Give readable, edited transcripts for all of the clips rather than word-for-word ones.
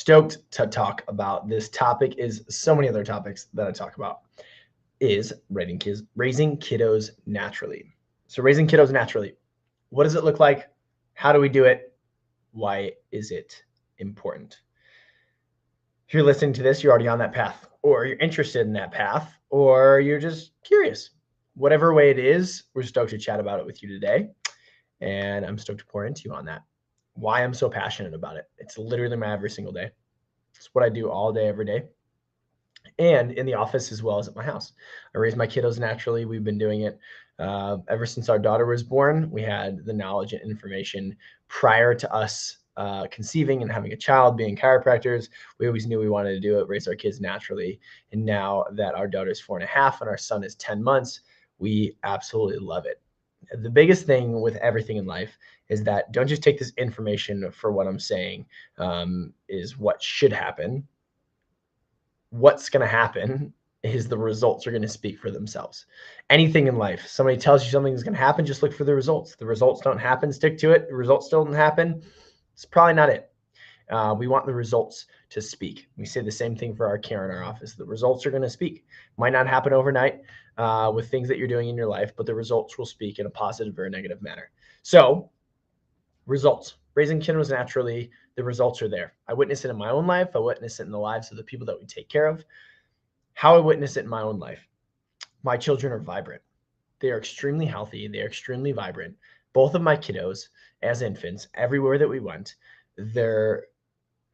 stoked to talk about. This topic is so many other topics that I talk about is raising kiddos naturally. So raising kiddos naturally, what does it look like? How do we do it? Why is it important? If you're listening to this, you're already on that path, or you're interested in that path, or you're just curious. Whatever way it is, we're stoked to chat about it with you today. And I'm stoked to pour into you on that. Why I'm so passionate about it. It's literally my every single day. It's what I do all day, every day. And in the office as well as at my house. I raise my kiddos naturally. We've been doing it ever since our daughter was born. We had the knowledge and information prior to us conceiving and having a child, being chiropractors. We always knew we wanted to do it, raise our kids naturally. And now that our daughter's 4.5 and our son is 10 months, we absolutely love it. The biggest thing with everything in life is that don't just take this information for what I'm saying is what should happen. What's going to happen is the results are going to speak for themselves. Anything in life, somebody tells you something is going to happen, just look for the results. The results don't happen, stick to it. The results still don't happen, it's probably not it. We want the results to speak. We say the same thing for our care in our office. The results are going to speak. Might not happen overnight with things that you're doing in your life, but the results will speak in a positive or a negative manner. So results. Raising kiddos naturally, the results are there. I witness it in my own life. I witness it in the lives of the people that we take care of. How I witness it in my own life. My children are vibrant. They are extremely healthy. They are extremely vibrant. Both of my kiddos as infants, everywhere that we went, their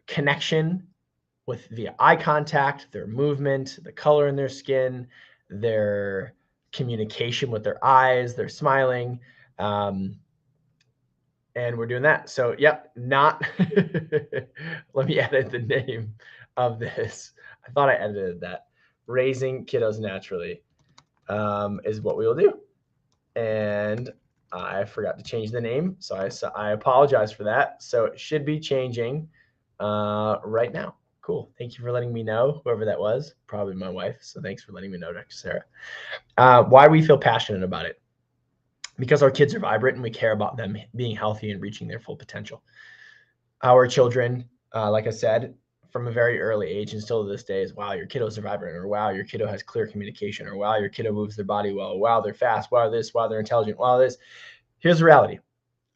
connection with via eye contact, their movement, the color in their skin, their communication with their eyes, their smiling, and we're doing that. So, yep, not, let me edit the name of this. I thought I edited that. Raising kiddos naturally is what we will do. And I forgot to change the name. So I apologize for that. So it should be changing right now. Cool. Thank you for letting me know, whoever that was, probably my wife. So thanks for letting me know, Dr. Sarah. Why we feel passionate about it. Because our kids are vibrant and we care about them being healthy and reaching their full potential. Our children, like I said, from a very early age and still to this day is, wow, your kiddos are vibrant, or wow, your kiddo has clear communication, or wow, your kiddo moves their body well, wow, they're fast, wow, this, wow, they're intelligent, wow, this. Here's the reality.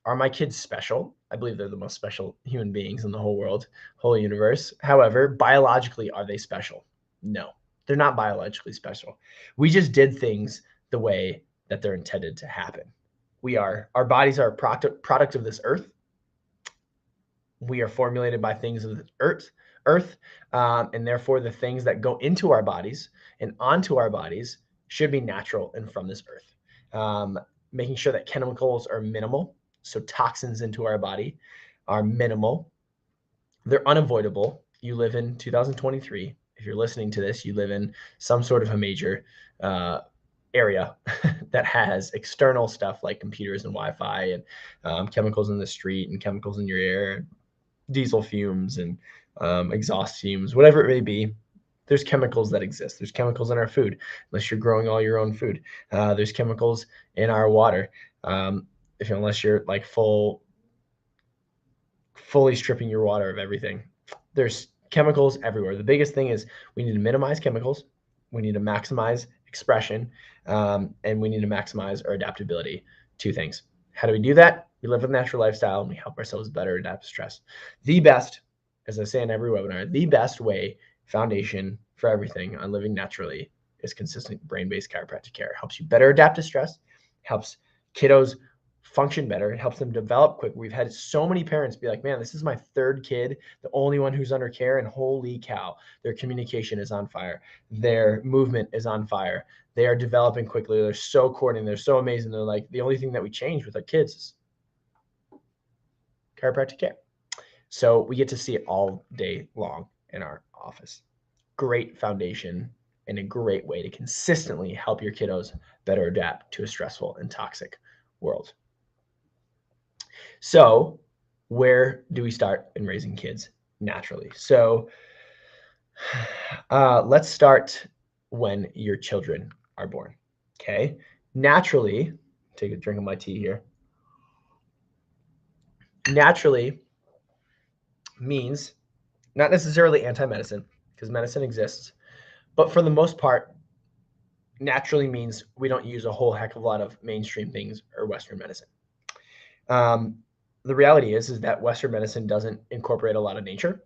Are my kids special? I believe they're the most special human beings in the whole world, whole universe. However, biologically, are they special? No, they're not biologically special. We just did things the way that they're intended to happen. Our bodies are a product of this earth. We are formulated by things of the earth, and therefore the things that go into our bodies and onto our bodies should be natural and from this earth. Making sure that chemicals are minimal, so toxins into our body are minimal. They're unavoidable. You live in 2023. If you're listening to this, you live in some sort of a major area that has external stuff like computers and Wi-Fi and chemicals in the street and chemicals in your air, diesel fumes and exhaust fumes, whatever it may be. There's chemicals that exist. There's chemicals in our food, unless you're growing all your own food. There's chemicals in our water, unless you're like fully stripping your water of everything. There's chemicals everywhere. The biggest thing is we need to minimize chemicals. We need to maximize expression, and we need to maximize our adaptability. Two things. How do we do that? We live a natural lifestyle and we help ourselves better adapt to stress. The best, as I say in every webinar, the best way, foundation for everything on living naturally is consistent brain-based chiropractic care. It helps you better adapt to stress, helps kiddos function better, it helps them develop quick. We've had so many parents be like, man, this is my third kid, the only one who's under care, and holy cow, their communication is on fire. Their movement is on fire. They are developing quickly. They're so coordinated. They're so amazing. They're like, the only thing that we change with our kids is chiropractic care. So we get to see it all day long in our office. Great foundation and a great way to consistently help your kiddos better adapt to a stressful and toxic world. So where do we start in raising kids naturally? So let's start when your children are born. Okay. Naturally, take a drink of my tea here. Naturally means Not necessarily anti-medicine, because medicine exists, but for the most part, naturally means we don't use a whole heck of a lot of mainstream things or Western medicine. Um, the reality is that Western medicine doesn't incorporate a lot of nature,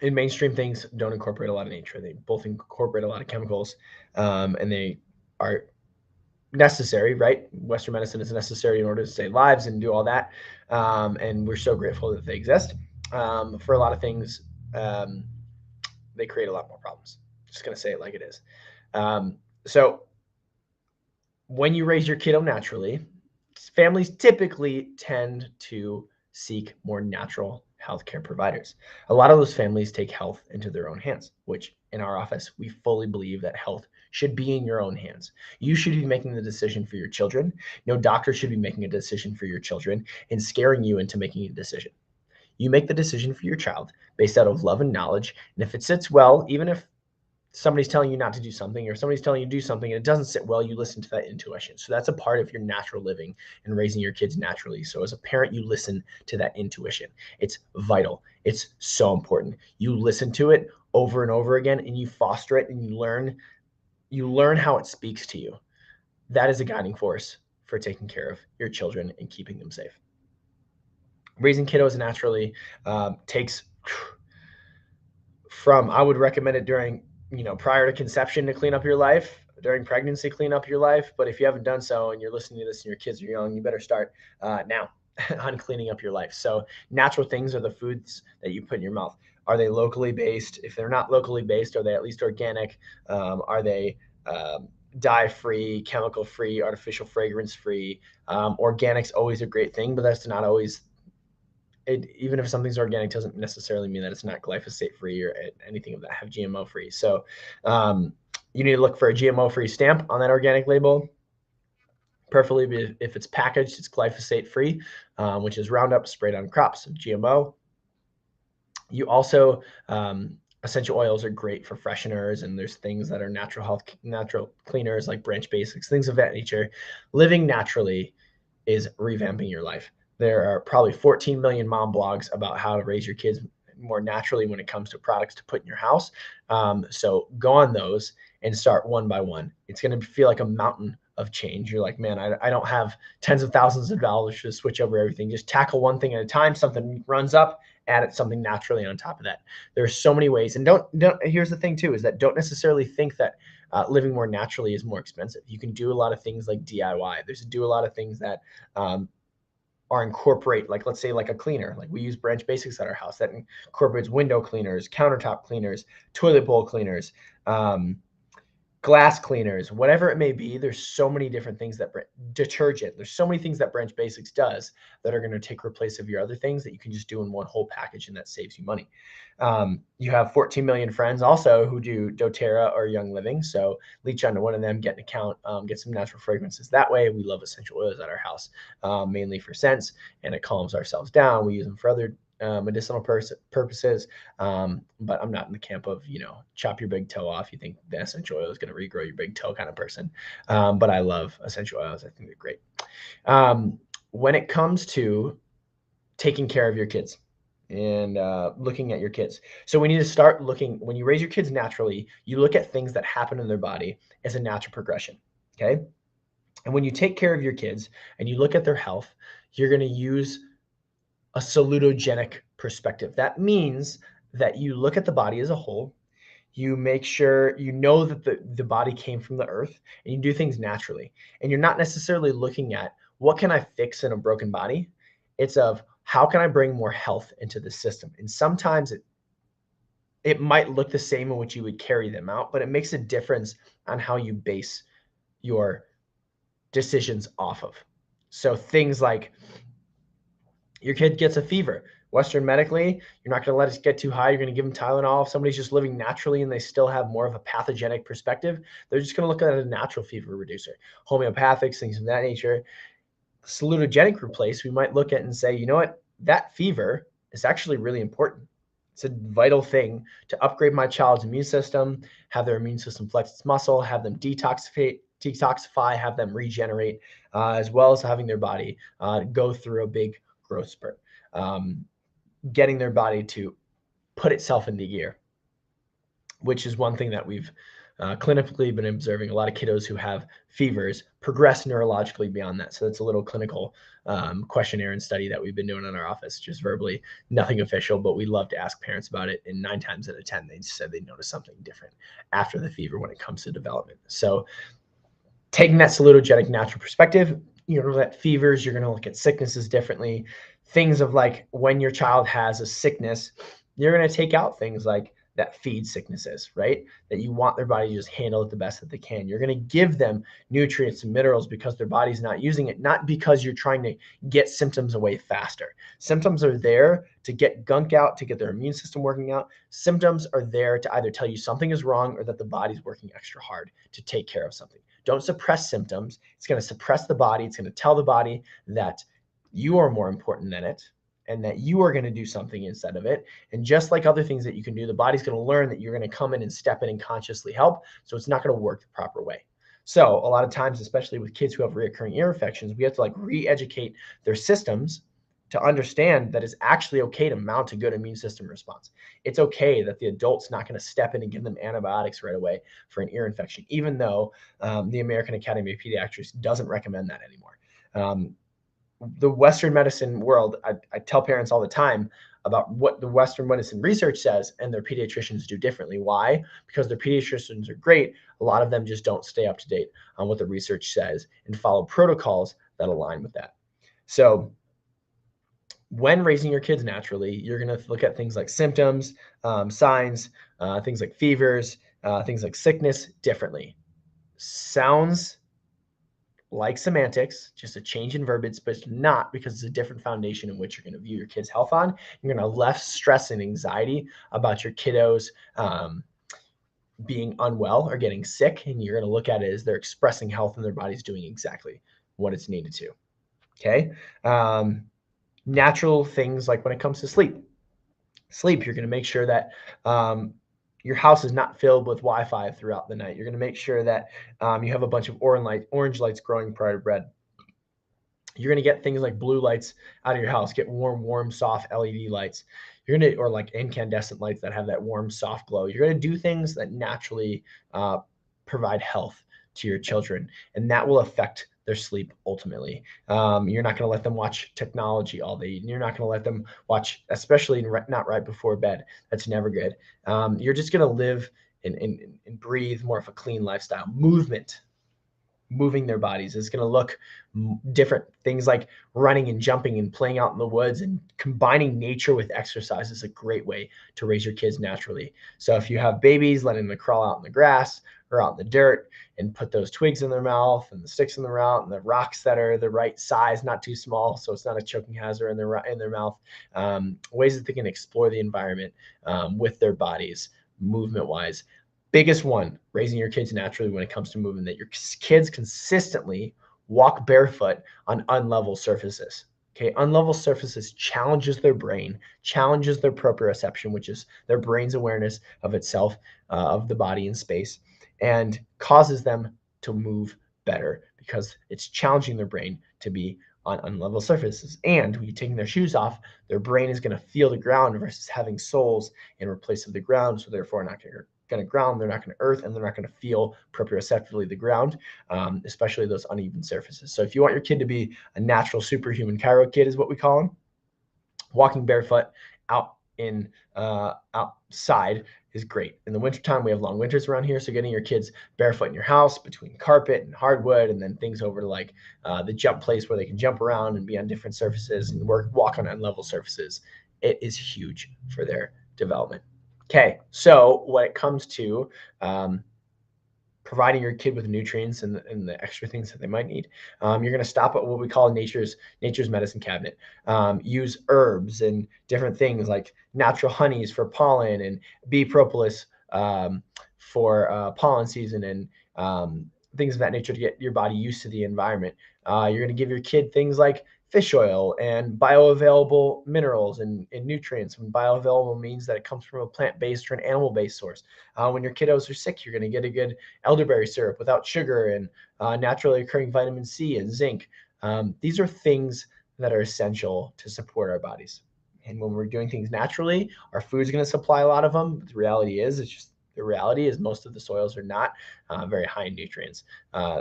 and mainstream things don't incorporate a lot of nature. They both incorporate a lot of chemicals, and they are necessary, right? Western medicine is necessary in order to save lives and do all that. And we're so grateful that they exist. For a lot of things, um, they create a lot more problems. Just going to say it like it is. So when you raise your kiddo naturally, families typically tend to seek more natural healthcare providers. A lot of those families take health into their own hands, which in our office, we fully believe that health should be in your own hands. You should be making the decision for your children. No doctor should be making a decision for your children and scaring you into making a decision. You make the decision for your child based out of love and knowledge. And if it sits well, even if somebody's telling you not to do something or somebody's telling you to do something and it doesn't sit well, you listen to that intuition. So that's a part of your natural living and raising your kids naturally. So as a parent, you listen to that intuition. It's vital. It's so important. You listen to it over and over again and you foster it and you learn how it speaks to you. That is a guiding force for taking care of your children and keeping them safe. Raising kiddos naturally takes from, I would recommend it during, prior to conception to clean up your life, during pregnancy, clean up your life. But if you haven't done so and you're listening to this and your kids are young, you better start now on cleaning up your life. So natural things are the foods that you put in your mouth. Are they locally based? If they're not locally based, are they at least organic? Are they dye free, chemical free, artificial fragrance free? Organic's always a great thing, but that's not always even if something's organic doesn't necessarily mean that it's not glyphosate free or anything of that have GMO free. So you need to look for a GMO free stamp on that organic label. Preferably if it's packaged, it's glyphosate free, which is Roundup sprayed on crops. GMO. You also essential oils are great for fresheners, and there's things that are natural cleaners like Branch Basics, things of that nature. Living naturally is revamping your life. There are probably 14 million mom blogs about how to raise your kids more naturally when it comes to products to put in your house. So go on those and start one by one. It's going to feel like a mountain of change. You're like, man, I don't have tens of thousands of dollars to switch over everything. Just tackle one thing at a time. Something runs up, add it something naturally on top of that. There's so many ways. And don't here's the thing too, is that don't necessarily think that living more naturally is more expensive. You can do a lot of things like DIY. Do a lot of things that are incorporate, like let's say like a cleaner, like we use Branch Basics at our house that incorporates window cleaners, countertop cleaners, toilet bowl cleaners, glass cleaners, whatever it may be. There's so many different things that detergent. There's so many things that Branch Basics does that are going to take replace of your other things that you can just do in one whole package, and that saves you money. You have 14 million friends also who do doTERRA or Young Living. So leech onto one of them, get an account, get some natural fragrances that way. We love essential oils at our house, mainly for scents, and it calms ourselves down. We use them for other medicinal purposes. But I'm not in the camp of, chop your big toe off. You think the essential oil is going to regrow your big toe kind of person. But I love essential oils. I think they're great. When it comes to taking care of your kids and looking at your kids. So we need to start looking, when you raise your kids naturally, you look at things that happen in their body as a natural progression. Okay. And when you take care of your kids and you look at their health, you're going to use a salutogenic perspective. That means that you look at the body as a whole, you make sure you know that the body came from the earth, and you do things naturally. And you're not necessarily looking at what can I fix in a broken body. It's of how can I bring more health into the system. And sometimes it might look the same in which you would carry them out, but it makes a difference on how you base your decisions off of. So things like, your kid gets a fever. Western medically, you're not going to let it get too high. You're going to give them Tylenol. If somebody's just living naturally and they still have more of a pathogenic perspective, they're just going to look at it as a natural fever reducer. Homeopathics, things of that nature. Salutogenic replace, we might look at and say, you know what? That fever is actually really important. It's a vital thing to upgrade my child's immune system, have their immune system flex its muscle, have them detoxify, have them regenerate, as well as having their body go through a big growth spurt, getting their body to put itself into gear, which is one thing that we've clinically been observing. A lot of kiddos who have fevers progress neurologically beyond that. So that's a little clinical questionnaire and study that we've been doing in our office, just verbally, nothing official, but we love to ask parents about it. And 9 times out of 10, they said they noticed something different after the fever when it comes to development. So taking that salutogenic natural perspective, you're going to look at fevers, you're going to look at sicknesses differently. Things of like when your child has a sickness, you're going to take out things like that feed sicknesses, right? That you want their body to just handle it the best that they can. You're going to give them nutrients and minerals because their body's not using it, not because you're trying to get symptoms away faster. Symptoms are there to get gunk out, to get their immune system working out. Symptoms are there to either tell you something is wrong or that the body's working extra hard to take care of something. Don't suppress symptoms. It's going to suppress the body. It's going to tell the body that you are more important than it and that you are going to do something instead of it. And just like other things that you can do, the body's going to learn that you're going to come in and step in and consciously help. So it's not going to work the proper way. So a lot of times, especially with kids who have recurring ear infections, we have to like re-educate their systems to understand that it's actually okay to mount a good immune system response. It's okay that the adult's not going to step in and give them antibiotics right away for an ear infection, even though the American Academy of Pediatrics doesn't recommend that anymore. The Western medicine world, I tell parents all the time about what the Western medicine research says and their pediatricians do differently. Why? Because their pediatricians are great. A lot of them just don't stay up to date on what the research says and follow protocols that align with that. So when raising your kids naturally, you're going to look at things like symptoms, signs, things like fevers, things like sickness differently. Sounds like semantics, just a change in verbiage, but it's not, because it's a different foundation in which you're going to view your kids' health on. You're going to less stress and anxiety about your kiddos being unwell or getting sick, and you're going to look at it as they're expressing health and their body's doing exactly what it's needed to. Okay. Natural things like when it comes to sleep, you're going to make sure that your house is not filled with Wi-Fi throughout the night. You're going to make sure that you have a bunch of orange lights growing prior to bed. You're going to get things like blue lights out of your house. Get warm, soft LED lights. You're going to, or like incandescent lights that have that warm, soft glow. You're going to do things that naturally provide health to your children, and that will affect their sleep ultimately. You're not going to let them watch technology all day. You're not going to let them watch, especially not right before bed. That's never good. You're just going to live and breathe more of a clean lifestyle. Moving their bodies is going to look different. Things like running and jumping and playing out in the woods and combining nature with exercise is a great way to raise your kids naturally. So if you have babies, letting them crawl out in the grass or out in the dirt and put those twigs in their mouth and the sticks in their mouth and the rocks that are the right size, not too small, so it's not a choking hazard in their mouth. Ways that they can explore the environment with their bodies, movement wise. Biggest one, raising your kids naturally when it comes to movement, that your kids consistently walk barefoot on unlevel surfaces. Okay, unlevel surfaces challenges their brain, challenges their proprioception, which is their brain's awareness of itself, of the body in space, and causes them to move better because it's challenging their brain to be on unlevel surfaces. And when you're taking their shoes off, their brain is going to feel the ground versus having soles in place of the ground, so therefore not going to ground, they're not going to earth, and they're not going to feel proprioceptively the ground, especially those uneven surfaces. So if you want your kid to be a natural superhuman Cairo kid, is what we call them, walking barefoot outside is great. In the wintertime, we have long winters around here, so getting your kids barefoot in your house between carpet and hardwood, and then things over to like the jump place where they can jump around and be on different surfaces and walk on unlevel surfaces, it is huge for their development. Okay, so when it comes to providing your kid with nutrients and the extra things that they might need, you're going to stop at what we call nature's medicine cabinet. Use herbs and different things like natural honeys for pollen and bee propolis for pollen season, and things of that nature to get your body used to the environment. You're going to give your kid things like fish oil and bioavailable minerals and nutrients. And bioavailable means that it comes from a plant-based or an animal-based source. When your kiddos are sick, you're going to get a good elderberry syrup without sugar and naturally occurring vitamin C and zinc. These are things that are essential to support our bodies. And when we're doing things naturally, our food's going to supply a lot of them. But the reality is, most of the soils are not very high in nutrients,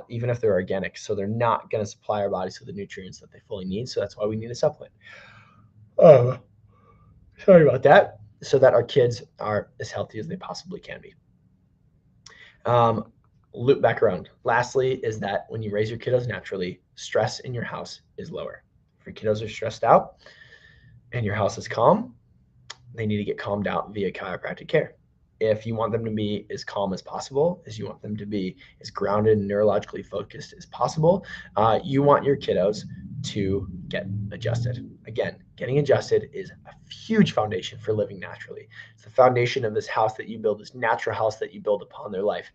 even if they're organic. So they're not going to supply our bodies with the nutrients that they fully need. So that's why we need a supplement. Oh, sorry about that. So that our kids are as healthy as they possibly can be. Loop back around. Lastly, is that when you raise your kiddos naturally, stress in your house is lower. If your kiddos are stressed out and your house is calm, they need to get calmed out via chiropractic care. If you want them to be as calm as possible, as you want them to be as grounded and neurologically focused as possible, you want your kiddos to get adjusted. Again, getting adjusted is a huge foundation for living naturally. It's the foundation of this house that you build, this natural house that you build upon their life.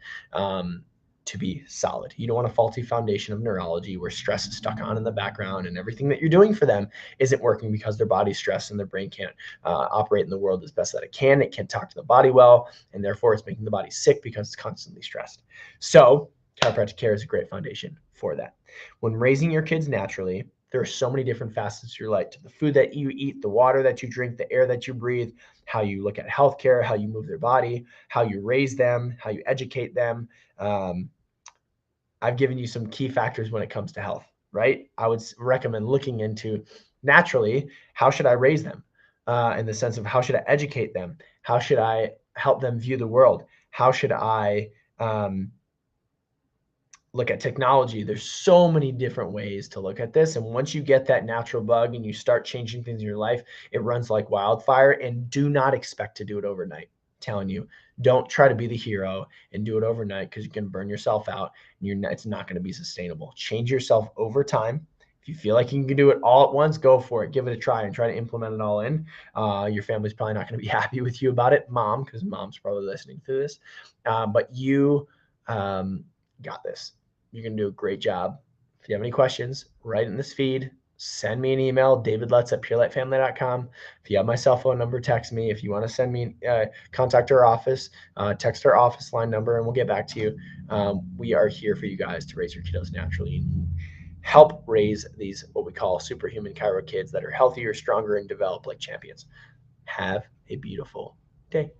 To be solid. You don't want a faulty foundation of neurology where stress is stuck on in the background and everything that you're doing for them isn't working because their body's stressed and their brain can't operate in the world as best that it can. It can't talk to the body well, and therefore it's making the body sick because it's constantly stressed. So chiropractic care is a great foundation for that. When raising your kids naturally, there are so many different facets to your life, to the food that you eat, the water that you drink, the air that you breathe, how you look at healthcare, how you move their body, how you raise them, how you educate them. I've given you some key factors when it comes to health, right? I would recommend looking into naturally, how should I raise them? In the sense of how should I educate them? How should I help them view the world? How should I look at technology? There's so many different ways to look at this. And once you get that natural bug and you start changing things in your life, it runs like wildfire. And do not expect to do it overnight. I'm telling you, don't try to be the hero and do it overnight because you can burn yourself out and it's not going to be sustainable. Change yourself over time. If you feel like you can do it all at once, go for it. Give it a try and try to implement it all in. Your family's probably not going to be happy with you about it, mom, because mom's probably listening to this. But you got this. You're going to do a great job. If you have any questions, write in this feed. Send me an email, davidlutz@purelightfamily.com. If you have my cell phone number, text me. If you want to send me, contact our office, text our office line number, and we'll get back to you. We are here for you guys to raise your kiddos naturally and help raise these, what we call superhuman chiro kids that are healthier, stronger, and develop like champions. Have a beautiful day.